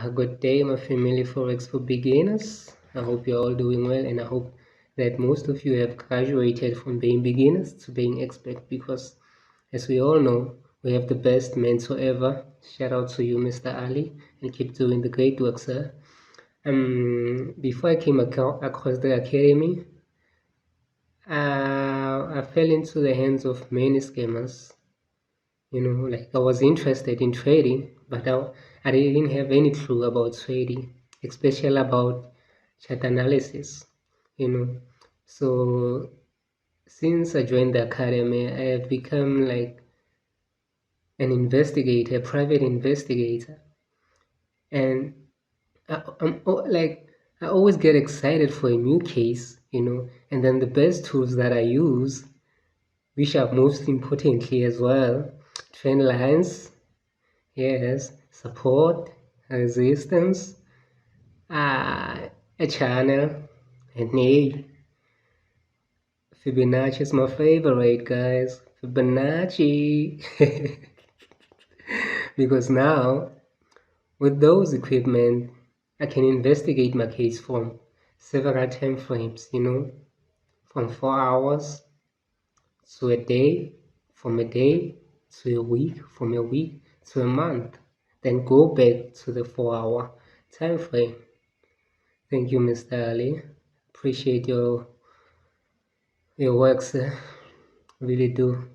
Good day, my family Forex for beginners. I hope you're all doing well, and I hope that most of you have graduated from being beginners to being expert, because as we all know, we have the best mentor ever. Shout out to you, Mr. Ali, and keep doing the great work, sir. Before I came across the academy, I fell into the hands of many scammers. Like I was interested in trading, but I didn't have any clue about trading, especially about chart analysis, you know. So since I joined the academy, I have become like an investigator, a private investigator, and I always get excited for a new case, and then the best tools that I use, which are most importantly as well, trend lines. Yes, support, resistance, a channel, and a Fibonacci is my favorite, guys. Fibonacci. Because now, with those equipment, I can investigate my case from several time frames, from 4 hours to a day, from a day to a week, from a week to a month, then go back to the 4-hour time frame. Thank you, Mr. Ali. Appreciate your work, sir. Really do.